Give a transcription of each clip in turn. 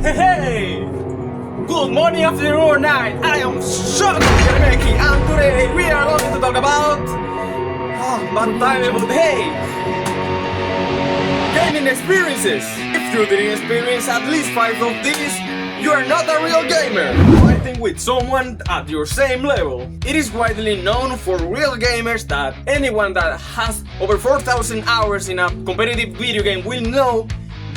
Hey! Good morning, afternoon, or night. I am Shock Yarameki, and today we are going to talk about bad time, but hey, gaming experiences. If you didn't experience at least 5 of these, you are not a real gamer. Fighting with someone at your same level. It is widely known for real gamers that anyone that has over 4,000 hours in a competitive video game will know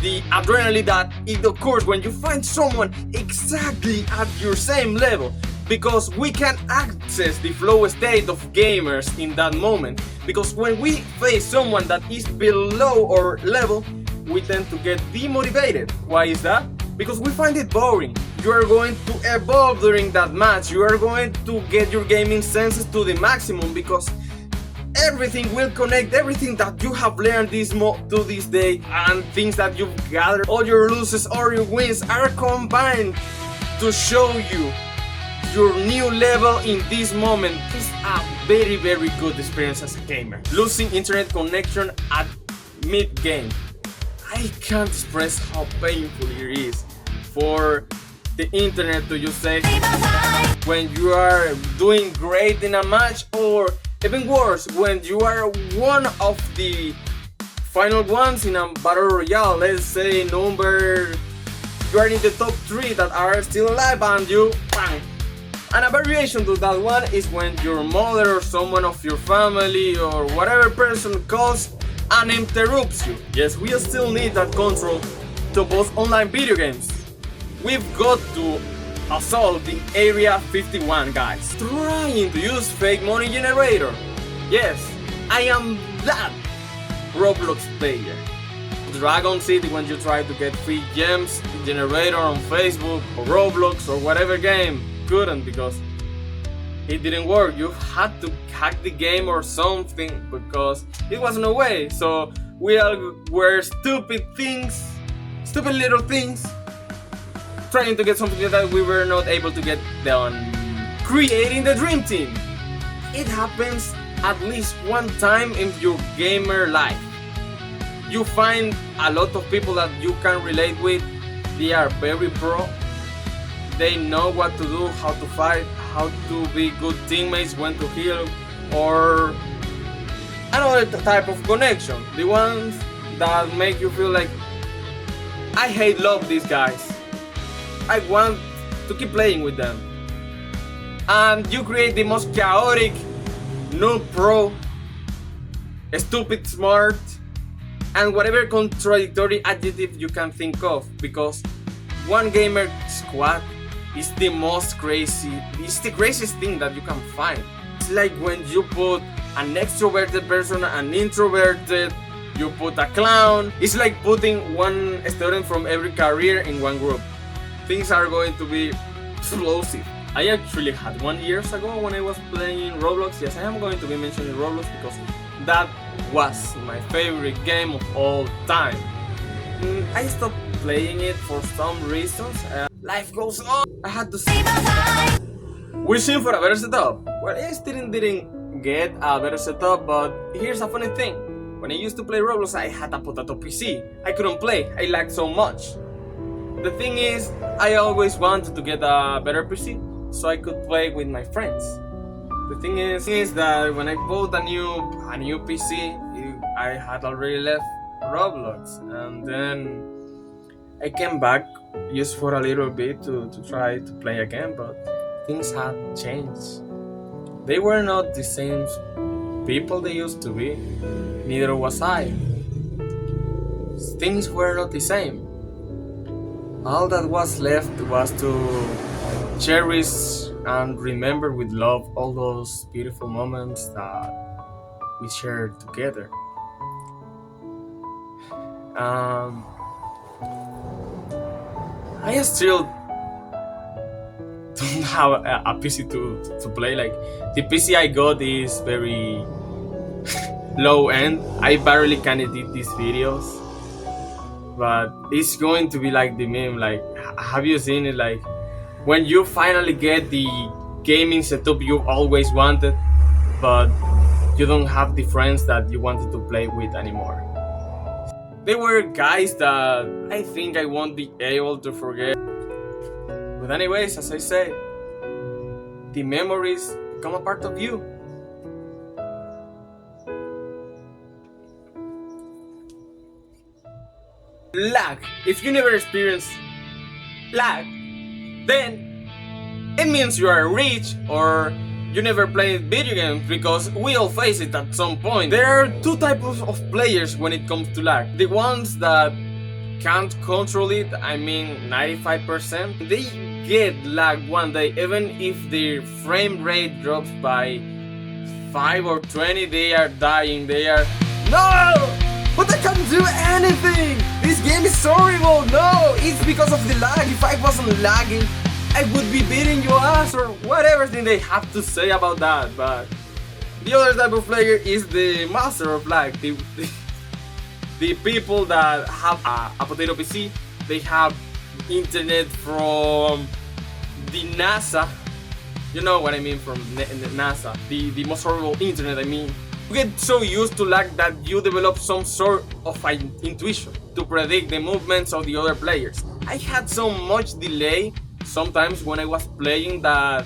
the adrenaline that it occurs when you find someone exactly at your same level, because we can access the flow state of gamers in that moment, because when we face someone that is below our level, we tend to get demotivated. Why is that? Because we find it boring. You are going to evolve during that match, you are going to get your gaming senses to the maximum, because everything will connect, everything that you have learned to this day and things that you've gathered, all your losses or your wins are combined to show you your new level in this moment. It's a very good experience as a gamer. Losing internet connection at mid-game, I can't express how painful it is for the internet to just say when you are doing great in a match, or even worse, when you are one of the final ones in a battle royale. Let's say you are in the top 3 that are still alive and you bang. And a variation to that one is when your mother or someone of your family or whatever person calls and interrupts you. Yes, we still need that control to both online video games. We've got to assault the Area 51 guys, trying to use fake money generator. Yes, I am that Roblox player. Dragon City, when you try to get free gems generator on Facebook or Roblox or whatever game, couldn't because it didn't work. You had to hack the game or something because it was no way. So we all were stupid little things, trying to get something that we were not able to get done. Creating the dream team. It happens at least one time in your gamer life. You find a lot of people that you can relate with. They are very pro. They know what to do, how to fight, how to be good teammates, when to heal, or another type of connection. The ones that make you feel like, I love these guys. I want to keep playing with them. And you create the most chaotic, no pro, stupid smart, and whatever contradictory adjective you can think of, because one gamer squad is the craziest thing that you can find. It's like when you put an extroverted person, an introverted, you put a clown. It's like putting one student from every career in one group. Things are going to be explosive. I actually had 1 year ago when I was playing Roblox. Yes, I am going to be mentioning Roblox because that was my favorite game of all time. I stopped playing it for some reasons. Life goes on. I had to see. Wishing for a better setup. Well, I still didn't get a better setup, but here's a funny thing. When I used to play Roblox, I had a potato PC. I couldn't play. I lagged so much. The thing is, I always wanted to get a better PC so I could play with my friends. The thing is that when I bought a new PC, I had already left Roblox, and then I came back just for a little bit to try to play again, but things had changed. They were not the same people they used to be, neither was I. Things were not the same. All that was left was to cherish and remember with love all those beautiful moments that we shared together. I still don't have a PC to play. Like, the PC I got is very low end. I barely can edit these videos, but it's going to be like the meme. Like, have you seen it? Like, when you finally get the gaming setup you've always wanted, but you don't have the friends that you wanted to play with anymore. They were guys that I think I won't be able to forget. But anyways, as I say, the memories become a part of you. Lag. If you never experience lag, then it means you are rich or you never played video games, because we all face it at some point. There are two types of players when it comes to lag. The ones that can't control it, I mean 95%, they get lag one day, even if their frame rate drops by 5 or 20, they are dying, they are no! But I can't do anything! This game is horrible! No! It's because of the lag. If I wasn't lagging, I would be beating your ass or whatever thing they have to say about that. But the other type of player is the master of lag. The people that have a potato PC, they have internet from the NASA. You know what I mean, from NASA. The most horrible internet, I mean. You get so used to lag that you develop some sort of intuition to predict the movements of the other players. I had so much delay sometimes when I was playing that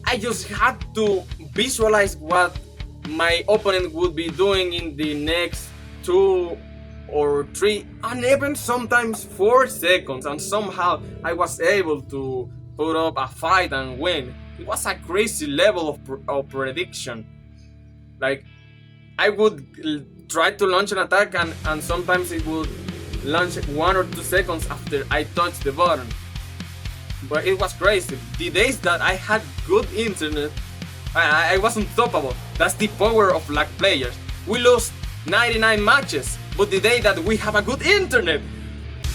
I just had to visualize what my opponent would be doing in the next 2 or 3 and even sometimes 4 seconds, and somehow I was able to put up a fight and win. It was a crazy level of prediction. Like, I would try to launch an attack and sometimes it would launch 1 or 2 seconds after I touched the button. But it was crazy. The days that I had good internet, I was unstoppable. That's the power of lag players. We lost 99 matches, but the day that we have a good internet,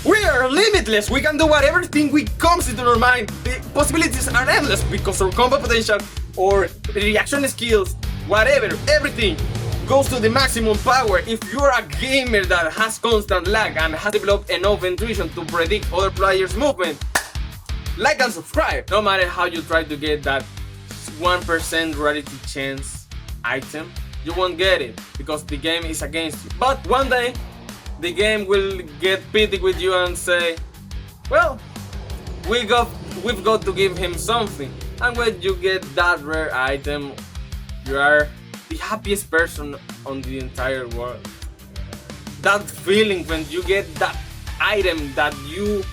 we are limitless. We can do whatever thing we comes into our mind. The possibilities are endless because our combo potential or reaction skills, whatever, everything goes to the maximum power. If you're a gamer that has constant lag and has developed enough intuition to predict other players' movement, like and subscribe. No matter how you try to get that 1% rarity chance item, you won't get it because the game is against you. But one day, the game will get pity with you and say, well, we've got to give him something. And when you get that rare item, you are the happiest person on the entire world. That feeling when you get that item that you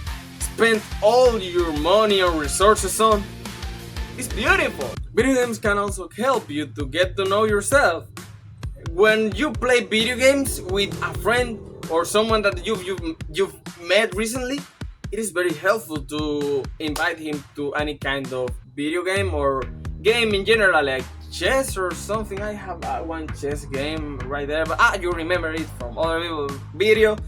spent all your money or resources on is beautiful. Video games can also help you to get to know yourself. When you play video games with a friend or someone that you've met recently, it is very helpful to invite him to any kind of video game or game in general, like chess or something. I have one chess game right there, but you remember it from other people's video.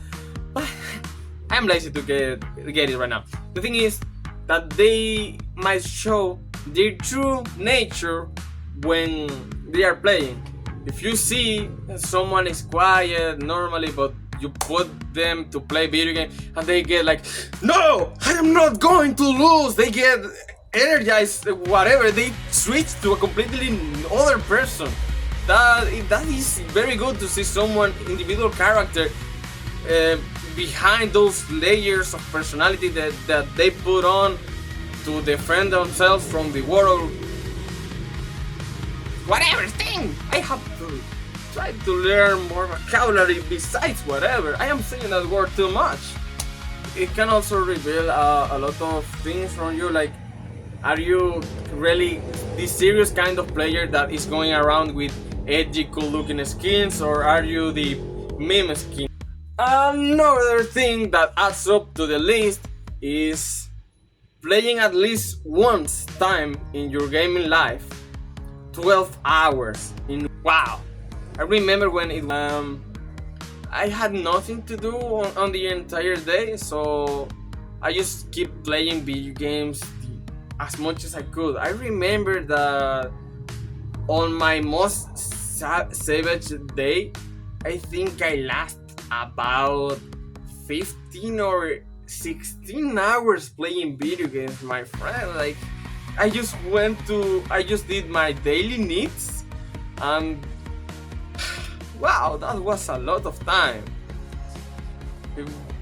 I'm lazy to get it right now. The thing is that they might show their true nature when they are playing. If you see someone is quiet normally, but you put them to play video game and they get like, no, I am not going to lose. They get energized, whatever. They switch to a completely other person. That is very good to see someone individual character behind those layers of personality that they put on to defend themselves from the world. Whatever thing! I have to try to learn more vocabulary besides whatever. I am saying that word too much. It can also reveal a lot of things from you, like, are you really the serious kind of player that is going around with edgy, cool looking skins, or are you the meme skin? Another thing that adds up to the list is playing at least once time in your gaming life. 12 hours in wow. I remember when I had nothing to do on the entire day, so I just keep playing video games as much as I could. I remember that on my most savage day, I think I lasted about 15 or 16 hours playing video games, my friend. Like, I just did my daily needs, and wow, that was a lot of time.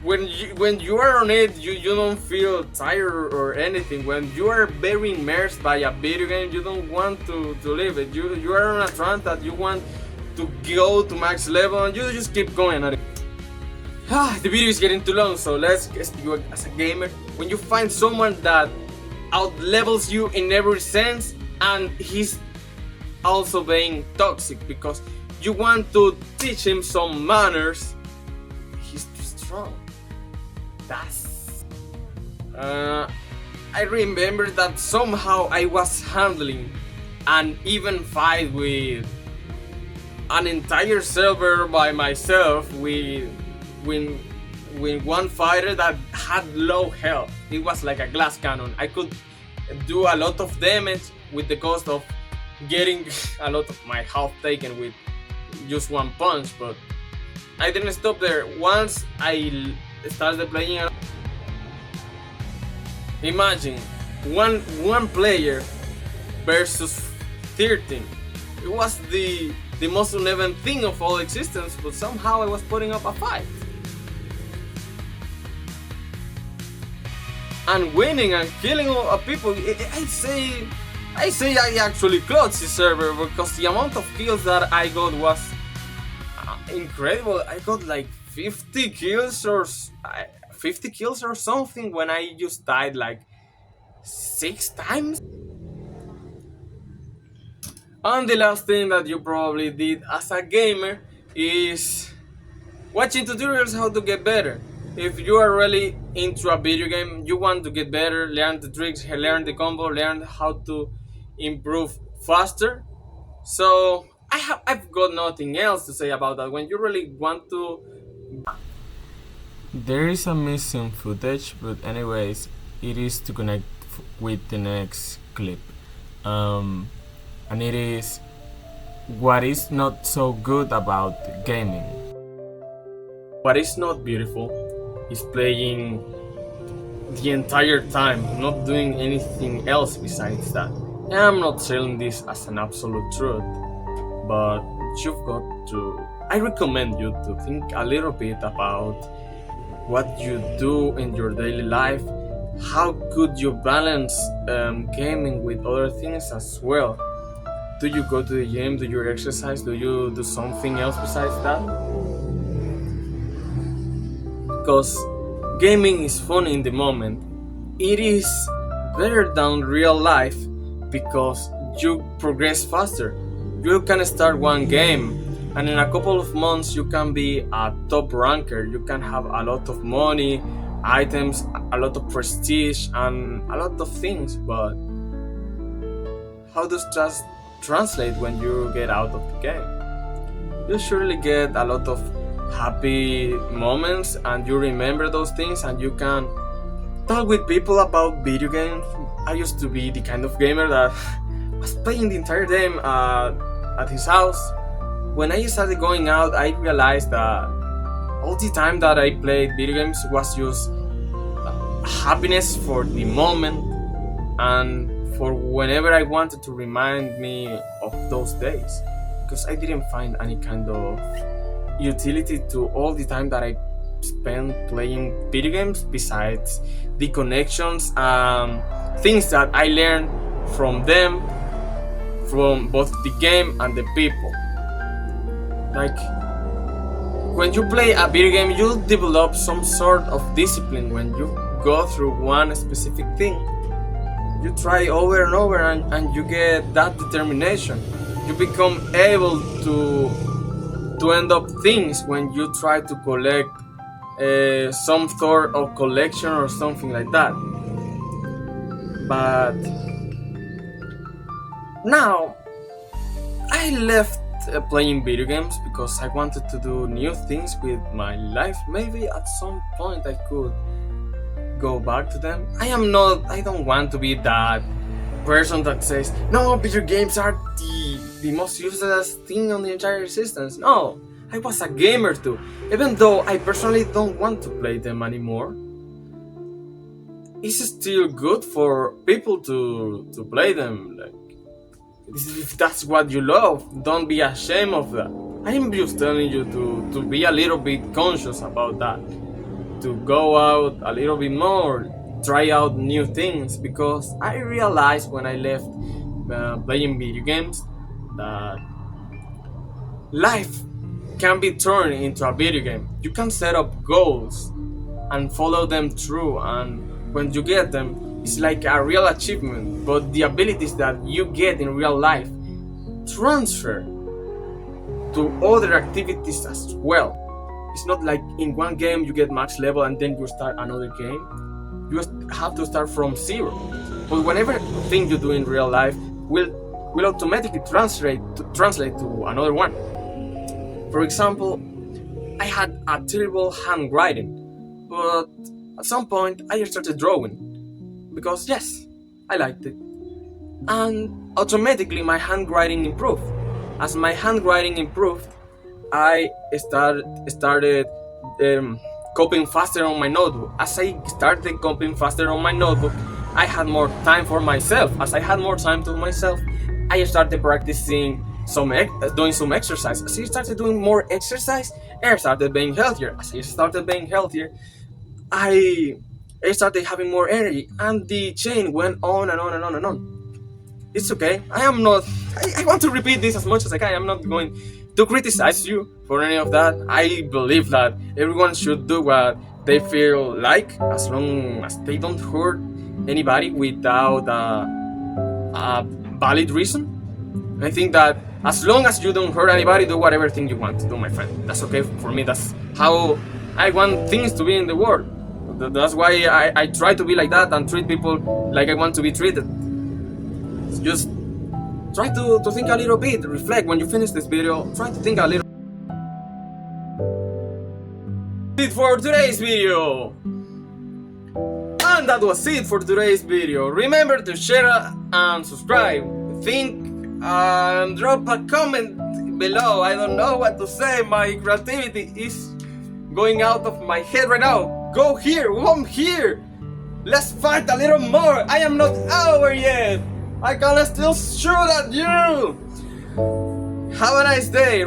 When you are on it, you don't feel tired or anything. When you are very immersed by a video game, you don't want to leave it. You are on a trance that you want to go to max level, and you just keep going at it. The video is getting too long, so let's you as a gamer. When you find someone that out levels you in every sense, and he's also being toxic because you want to teach him some manners, he's too strong. That's I remember that somehow I was handling an even fight with an entire server by myself with one fighter that had low health. It was like a glass cannon. I could do a lot of damage with the cost of getting a lot of my health taken with just one punch, but I didn't stop there. Once I started playing, imagine one player versus 13. It was the most uneven thing of all existence, but somehow I was putting up a fight and winning and killing people. I say I actually closed the server because the amount of kills that I got was incredible. I got like 50 kills or something when I just died like 6 times. And the last thing that you probably did as a gamer is watching tutorials how to get better. If you are really into a video game, you want to get better, learn the tricks, learn the combo, learn how to improve faster. So I've got nothing else to say about that. When you really want to, there is a missing footage, but anyways, it is to connect with the next clip, and it is what is not so good about gaming. What is not beautiful is playing the entire time, not doing anything else besides that. I'm not selling this as an absolute truth, but you've got to. I recommend you to think a little bit about what you do in your daily life. How could you balance gaming with other things as well? Do you go to the gym? Do you exercise? Do you do something else besides that? Because gaming is fun in the moment. It is better than real life because you progress faster. You can start one game and in a couple of months you can be a top ranker. You can have a lot of money, items, a lot of prestige and a lot of things, but how does that translate when you get out of the game? You surely get a lot of happy moments and you remember those things and you can talk with people about video games. I used to be the kind of gamer that was playing the entire day at his house. When I started going out, I realized that all the time that I played video games was just happiness for the moment and for whenever I wanted to remind me of those days, because I didn't find any kind of utility to all the time that I spent playing video games besides the connections and things that I learned from them, from both the game and the people. Like when you play a video game, you develop some sort of discipline. When you go through one specific thing, you try over and over and you get that determination. You become able to end up things when you try to collect some sort of collection or something like that. But now I left playing video games because I wanted to do new things with my life. Maybe at some point I could go back to them. I don't want to be that person that says, no, video games are the most useless thing on the entire existence. No, I was a gamer too. Even though I personally don't want to play them anymore, it's still good for people to play them. Like, if that's what you love, don't be ashamed of that. I am just telling you to be a little bit conscious about that. to go out a little bit more, try out new things, because I realized when I left playing video games that life can be turned into a video game. You can set up goals and follow them through, and when you get them, it's like a real achievement. But the abilities that you get in real life transfer to other activities as well. It's not like in one game you get max level and then you start another game. You have to start from zero. But whatever thing you do in real life will automatically translate to another one. For example, I had a terrible handwriting, but at some point I started drawing because yes, I liked it, and automatically my handwriting improved. As my handwriting improved, I started copying faster on my notebook. As I started copying faster on my notebook, I had more time for myself. As I had more time to myself, I started practicing doing some exercise. As I started doing more exercise, I started being healthier. As I started being healthier, I started having more energy, and the chain went on and on and on and on. It's okay. I want to repeat this as much as I can. I'm not going to criticize you for any of that. I believe that everyone should do what they feel like, as long as they don't hurt anybody without a valid reason. I think that as long as you don't hurt anybody, do whatever thing you want to do, my friend. That's okay for me. That's how I want things to be in the world. That's why I try to be like that and treat people like I want to be treated. Just try to think a little bit, reflect when you finish this video, try to think a little. That's it for today's video. And that was it for today's video. Remember to share and subscribe. Drop a comment below. I don't know what to say. My creativity is going out of my head right now. Go here, come here. Let's fight a little more. I am not over yet. I can still shoot at you. Have a nice day.